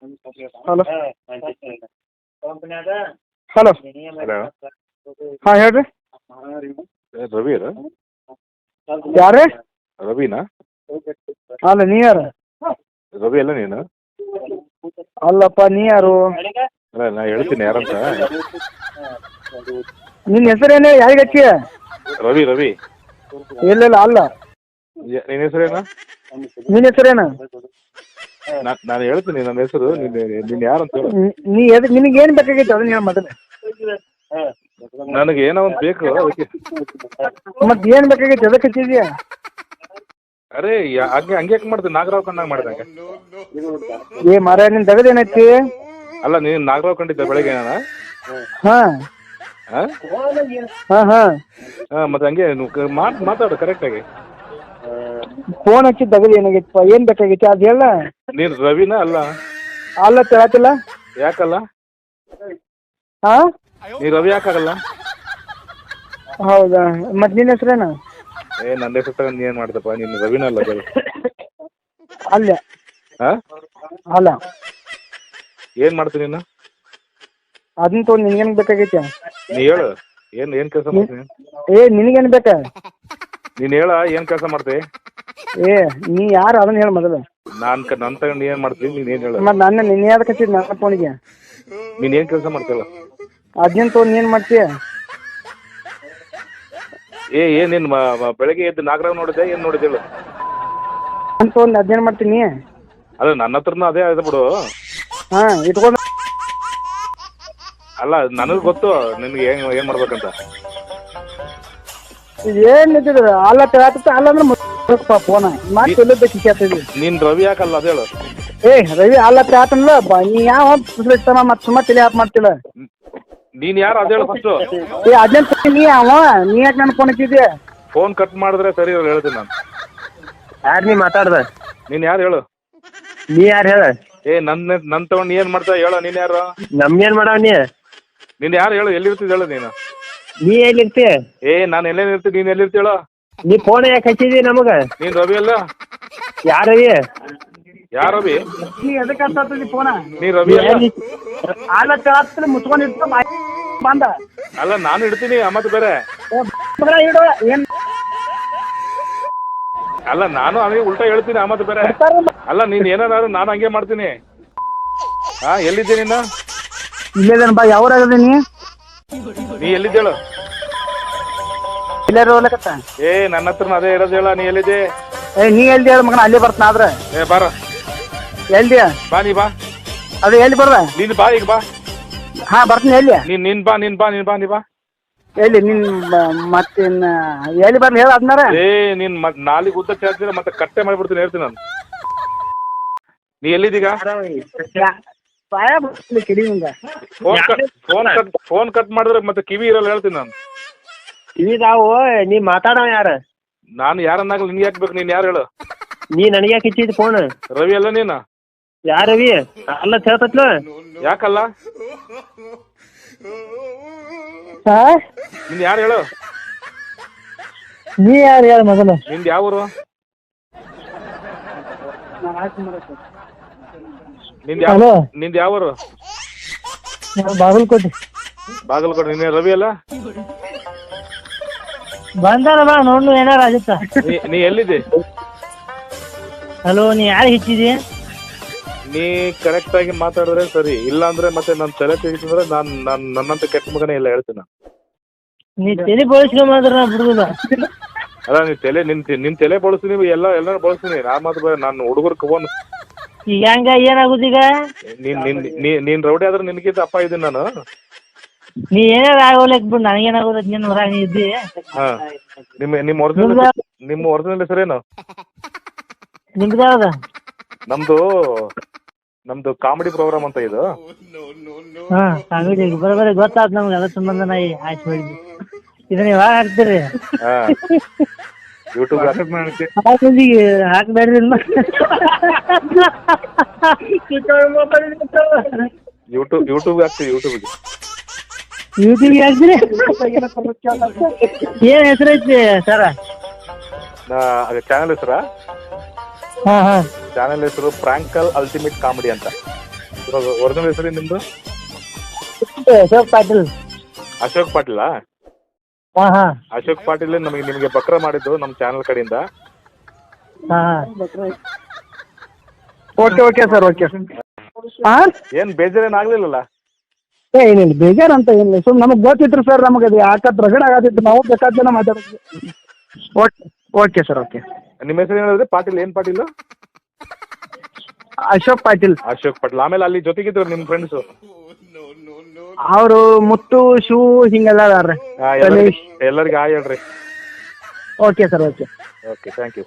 Hello hello hello ಹಾಂ ಹೇಳ್ರಿ ರವಿ ಅರ ಯಾರೇ ರವಿನಾ? ಅಲ್ಲ ನೀ ಯಾರು? ರವಿ ಅಲ್ಲ ನೀನು? ಅಲ್ಲಪ್ಪ ನೀ ಯಾರು? ಅಲ್ಲ ನಾ ಹೇಳ್ತೀನಿ ಯಾರಂತ. ನಿನ್ನ ಹೆಸರೇನು? ಯಾರಿಗೆ ಹಚ್ಚಿ? ರವಿ ರವಿ. ಇಲ್ಲ ಅಲ್ಲ. ನಿನ್ನ ಹೆಸರೇನು? ನಿನ್ನ ಹೆಸರೇನು? ನಾನು ಹೇಳ್ತೀನಿ ನನ್ನ ಹೆಸರು. ನೀನು ಯಾರಂತ ಹೇಳು. ನೀ ನಿನಗೆ ಏನು ಬೇಕಾಗಿತ್ತು ಅದನ್ನ ಹೇಳಿ ಮೊದಲು. ನನಗೆ ಏನೋ ಒಂದು ಬೇಕು ಅದಕ್ಕೆ. ಮತ್ತೆ ಏನು ಬೇಕಾಗಿತ್ತು? ಎದಕ್ಕೆ ಹಚ್ಚಿದ್ಯಾ? ಅರೆ ಹಂಗೆ ಹಂಗೆ ಯಾಕೆ ಮಾಡ್ತೀನಿ? ನಾಗರಾವ್ ಕಂಡಂಗೆ ಮಾಡಿದಂಗೆ. ಏ ಮಾರ ನಿನ್ನ ತೆಗೆದು ಏನೈತಿ? ಅಲ್ಲ ನೀನು ನಾಗರಾವ್ ಕಂಡಿದ್ದೆ ಬೆಳಗ್ಗೆ ನಾನು. ಹಾಂ ಹಾಂ ಹಾಂ ಹಾಂ ಹಾಂ ಮತ್ತೆ ಹಂಗೆ ಮಾತಾಡು ಕರೆಕ್ಟಾಗಿ. ಫೋನ್ ಹಚ್ಚಿ ತೆಗೆದು ಏನಾಗಿತ್ತಪ್ಪ? ಏನು ಬೇಕಾಗಿತ್ತು ಅದು ಹೇಳ. ನೀನು ರವಿನಾ? ಅಲ್ಲ ಅಲ್ಲ ತಿಳತ್ತಿಲ್ಲ. ಯಾಕಲ್ಲ? ಹಾಂ ನೀ ರವಿ ಯಾಕಾಗಲ್ಲ? ಹೌದಾ, ಮತ್ತೆ ನಿನ್ನ ಹೆಸರೇನು? ನನ್ನ ಹೆಸರು ತಗೊಂಡು ನೀನು ಏನು ಮಾಡ್ದಪ್ಪ? ನೀನು ರವಿನ ಅಲ್ಲ ಅದು. ಅಲ್ಲ ಹಾಂ ಅಲ್ಲ. ಏನು ಮಾಡ್ತೀನಿ ನೀನು? ಅದನ್ನ ತೊಗೊಂಡು ನಿನ್ಗೇನು ಬೇಕಾಗೈತೆ? ನೀ ಹೇಳು ಏನು ಕೆಲಸ ಮಾಡ್ತೀನಿ? ಏ ನಿನಗೇನು ಬೇಕಾ? ನೀನು ಹೇಳ ಏನು ಕೆಲಸ ಮಾಡ್ತೀವಿ? ಏ ನೀ ಯಾರು ಅದನ್ನ ಹೇಳು ಮೊದಲು. ನನ್ನ ತಗೊಂಡು ಏನು ಮಾಡ್ತೀನಿ? ನೀನು ಏನು ಹೇಳು? ಮತ್ತು ನನ್ನ ನಿನ್ನೆ ಯಾವ್ದಕ್ಕೆ ಹಚ್ಚಿದ್ದು ನನ್ನ ಫೋನಿಗೆ? ನೀನು ಏನು ಕೆಲಸ ಮಾಡ್ತೀಯಲ್ಲ? ಅದನ್ನ ತೊಗೊಂಡು ಏನು ಮಾಡ್ತೀಯ? ಏನು ನಿನ್ನ ಬೆಳಗ್ಗೆ ಎದ್ದು ನಾಗರಾವ್ ನೋಡಿದೆ? ಏನು ನೋಡಿದೆ ಹೇಳು? ಅಂತ ತೊಗೊಂಡು ಅದೇನು ಮಾಡ್ತೀನಿ? ಅಲ್ಲ ನನ್ನ ಹತ್ರನೂ ಅದೇ ಇದೆ ಬಿಡು. ಹಾಂ ಇಟ್ಕೊಂಡು ಅಲ್ಲ ನನಗೆ ಗೊತ್ತು ನಿನಗೆ ಏನು ಮಾಡ್ಬೇಕಂತ. ಏನು ನಿಂತಿದ್ರು ಅಲ್ಲ ತಿಳತ್ತ ಅಲ್ಲ ಅಂದ್ರೆ ಫೋನ ಮತ್ತೆ ಎಲ್ಲದಕ್ಕೆ ಕೇಳ್ತಿದ್ವಿ. ನೀನು ರವಿ ಯಾಕಲ್ಲ ಅದು ಹೇಳು? ಏ ರವಿ ಅಲ್ಲ ತಿಳತ್ತಲ್ಲ ನೀ ಯಾವ ಪುಸ್ತಕ ಮತ್ತೆ ಸುಮ್ಮ ತಲೆ ಹಾಕಿ ಮಾಡ್ತಿಲ್ಲ. ನೀನು ಯಾರು ಅದು ಹೇಳು ಫಸ್ಟು. ಏ ಅದನ್ನ ನೀ ನೀ ಯಾಕೆ ನನ್ನ ಫೋನ್ ಹಚ್ಚಿದ್ದೆ? ಫೋನ್ ಕಟ್ ಮಾಡಿದ್ರೆ ಸರಿ ಇರಲ್ಲ ಹೇಳ್ತೀನಿ ನಾನು. ಯಾರು ನೀ ಮಾತಾಡ್ದ? ನೀನು ಯಾರು ಹೇಳು? ನೀ ಯಾರು ಹೇಳ? ನನ್ನ ತಗೊಂಡು ಏನು ಮಾಡ್ತಾ ಹೇಳು? ನೀನು ಯಾರು? ನಮ್ಗೇನ್ ಮಾಡವ ನೀ? ನೀನು ಯಾರು ಹೇಳು? ಎಲ್ಲಿರ್ತಿದ್ದು ಹೇಳು ನೀನು? ನೀ ಎಲ್ಲಿರ್ತಿ? ನಾನು ಎಲ್ಲೇನು ಇರ್ತೀನಿ? ನೀನು ಎಲ್ಲಿರ್ತಿ ಹೇಳು? ನೀ ಫೋನ್ ಯಾಕೆ ಹಚ್ಚಿದಿ ನಮಗ? ನೀನು ರವಿ ಅಲ್ಲ? ಯಾರು ರವಿ? ಯಾರು ರವಿ? ನೀ ಎದಕ್ಕೆ ಹಚ್ಚಾತಿದ್ದಿ ಫೋನ? ನೀ ರವಿ ಅಲ್ಲ? ಅಲ್ಲ ತಿಳತ್ತ ಮುಚ್ಕೊಂಡು ಇಟ್ಟು ಬಂದ. ಅಲ್ಲ ನಾನು ಇಡ್ತೀನಿ ಮತ್ತೆ ಬೇರೆ. ಇಡು ಏನು ಅಲ್ಲ ನಾನು ಅದೇ ಉಲ್ಟಾ ಹೇಳ್ತೀನಿ ಮತ್ತೆ ಬೇರೆ. ಅಲ್ಲ ನೀನು ಏನಾದ್ರು ನಾನು ಹಂಗೆ ಮಾಡ್ತೀನಿ. ಹಾಂ ಎಲ್ಲಿದ್ದೆ ನೀನು? ಇಲ್ಲೇದೇನು ಬಾ ಯಾವ್ರಾಗದೆ ನೀ ಎಲ್ಲಿದ್ದೆ ಹೇಳು? ಇಲ್ಲೇ ಹೋಗ್ಲಕತ್ತ. ನನ್ನ ಹತ್ರ ಅದೇ ಇರೋದು ಹೇಳ. ನೀ ಎಲ್ಲಿದ್ದೆ? ನೀ ಎಲ್ಲಿ ಹೇಳ ಮಗನ? ಅಲ್ಲೇ ಬರ್ತಾನ ಆದ್ರೆ. ಬಾರ ಎಲ್ಲಿ ಬಾ. ನೀ ಬಾ. ಅದು ಎಲ್ಲಿ ಬರ್ದ? ನೀನು ಬಾ ಈಗ ಬಾ. ಹಾಂ ಬರ್ತೀನಿ. ಎಲ್ಲಿ? ನೀನು ಬಾ. ನೀ ಬಾ. ಎಲ್ಲಿ ನಿನ್ನ ಮತ್ತಿನ್ನ ಎಲ್ಲಿ ಬರ್ಲಿ ಹೇಳ ಅದನ್ನಾರ? ನೀನು ಮತ್ತೆ ನಾಲಿಗೆ ಉದ್ದ ಕೇಳ್ತೀನಿ ಮತ್ತೆ ಕಟ್ಟೆ ಮಾಡಿಬಿಡ್ತೀನಿ ಹೇಳ್ತೀನಿ ನಾನು. ನೀ ಎಲ್ಲಿದ್ದೀಗ? ಪಾಯ ಬರ್ತೀನಿ ಕಿಡಿಯಿಂದ. ಫೋನ್ ಕಟ್ ಮಾಡಿದ್ರೆ ಮತ್ತೆ ಕಿವಿ ಇರಲ್ಲ ಹೇಳ್ತೀನಿ ನಾನು. ಇದಾವು ನೀ ಮಾತಾಡವ ಯಾರ? ನಾನು ಯಾರನ್ನಾಗಲಿ ನಿನ್ಗೆ ಯಾಕೆ ಬೇಕು? ನೀನು ಯಾರು ಹೇಳು? ನೀ ನನಗೆ ಯಾಕೆ ಹಚ್ಚಿದ್ ಫೋನ್? ರವಿ ಅಲ್ಲ ನೀನು? ಯಾರ ರವಿ? ಅಲ್ಲ ಹೇಳ್ತತ್ಲ ಯಾಕಲ್ಲ? ನಿನ್ ಯಾರು ಹೇಳು? ನೀ ಯಾರು ಹೇಳ ಮೊದಲು? ನಿಂದು ಯಾವ ಊರು? ನಿಂದು ಯಾವ ಊರು? ಬಾಗಲಕೋಟೆ. ಬಾಗಲಕೋಟೆ. ನೀನು ರವಿ ಅಲ್ಲ? ಬಂದಾನ ಬಾ ನೋಡು ಏನಾರ ಆಗಿತ್ತ. ನೀ ಎಲ್ಲಿದೆ? ಹಲೋ, ನೀ ಯಾರು ಹೆಚ್ಚಿದಿ? ನೀ ಕರೆಕ್ಟ್ ಆಗಿ ಮಾತಾಡಿದ್ರೆ ಸರಿ, ಇಲ್ಲ ಅಂದ್ರೆ ಮತ್ತೆ ನನ್ನ ತಲೆ ತೆಗಿತಂದ್ರೆ ನನ್ನಂತ ಕೆಟ್ಟ ಮಗನೇ ಇಲ್ಲ ಹೇಳ್ತೀನಿ. ನೀ ತಲೆ ಬಳಸ್ಕೊಂಡ್ರೆ ನಾ ಬಿಡುದಿಲ್ಲ. ಅಲ್ಲ ನಿನ್ ತಲೆ ಬಳಸ್ತೀನಿ, ಎಲ್ಲರೂ ಬಳಸ್ತೀನಿ. ನಾನು ಹುಡುಗರು ಕಬೋನ್ ಈಗ ಹೆಂಗ ಏನಾಗುದೀಗ? ನೀನ್ ರೌಡಿ ಆದ್ರೆ ನಿನ್ಗಿಂತ ಅಪ್ಪ ಇದ್ದೀನಿ ನಾನು. ನೀ ಏನಾರ ಆಗೋಲಕ್ ಬಿಡು, ನನಗೇನಾಗೋದ? ನೀನು ಹೊರಗೆ ನೀ ಇದ್ದಿ. ಹಾ, ನಿಮ್ಮ ಒರಿಜಿನಲ್ ಹೆಸರೇನು? ನಿಮ್ದು ಯಾವ್ದ? ನಮ್ದು ಕಾಮಿಡಿ ಪ್ರೋಗ್ರಾಮ್ ಅಂತ ಇದು. ಹಾ, ಕಾಮಿಡಿ ಬರೋಬರಿ ಗೊತ್ತಾದ್ ನಮ್ಗೆ. ಅದ್ರ ಸಂಬಂಧ ನಾ ಆಯ್ತು ಮಾಡಿದ್ವಿ. ಇದನ್ನ ಯಾವಾಗ ಹಾಕ್ತೀರಿ? ಯೂಟ್ಯೂಬ್ ಹಾಕ್ಬೇಡ್ರಿ. ಯೂಟ್ಯೂಬ್ ಹಾಕ್ತೀವಿ. ಯೂಟ್ಯೂಬ್ಗೆ ಹಾಕ್ತೀರಿ? ಏನ್ ಹೆಸರು ಐತಿ ಸರ? ಚಾನಲ್ ಹೆಸರಾ? ಹಾ ಹಾ, ಚಾನಲ್ ಹೆಸರು ಫ್ರಾಂಕಲ್ ಅಲ್ಟಿಮೇಟ್ ಕಾಮಿಡಿ ಅಂತ. ಒರಿಜಿನಲ್ ಹೆಸರು ನಿಮ್ದು? ಅಶೋಕ್ ಪಾಟೀಲ್. ಅಶೋಕ್ ಪಾಟೀಲಾ? ಹಾಂ ಹಾಂ ಅಶೋಕ್ ಪಾಟೀಲ್ ನಿಮಗೆ ಬಕ್ರ ಮಾಡಿದ್ದು ನಮ್ಮ ಚಾನಲ್ ಕಡೆಯಿಂದ. ಹಾಂ ಓಕೆ ಸರ್ ಓಕೆ. ಹಾಂ ಏನ್ ಬೇಜಾರೇನ್ ಆಗ್ಲಿಲ್ಲಲ್ಲ? ಏನಿಲ್ಲ ಬೇಜಾರು ಅಂತ ಏನಿಲ್ಲ, ಸುಮ್ಮನೆ ನಮಗೆ ಗೊತ್ತಿತ್ತು ಸರ್, ನಮಗೆ ಅದು ಯಾಕತ್ ರಗಡ ಆಗತ್ತಿತ್ತು, ನಾವು ಬೇಕಾದ ಜನ ಮಾತಾಡೋದು. Okay sir okay. ನಿಮ್ಮ ಹೆಸರು ಏನಾದ್ರೆ ಪಾಟೀಲ್? ಏನ್ ಪಾಟೀಲ್? ಅಶೋಕ್ ಪಾಟೀಲ್. ಅಶೋಕ್ ಪಾಟೀಲ್. ಆಮೇಲೆ ಅಲ್ಲಿ ಜೊತೆಗಿದ್ರು ನಿಮ್ಮ ಫ್ರೆಂಡ್ಸು? ಅವರು ಮುತ್ತು ಶಿವು ಹಿಂಗೆಲ್ಲ ಅದಾರ. ಎಲ್ಲರಿಗೆ ಹಾಯ್ ಹೇಳ್ರಿ. Okay sir okay. Okay, thank you.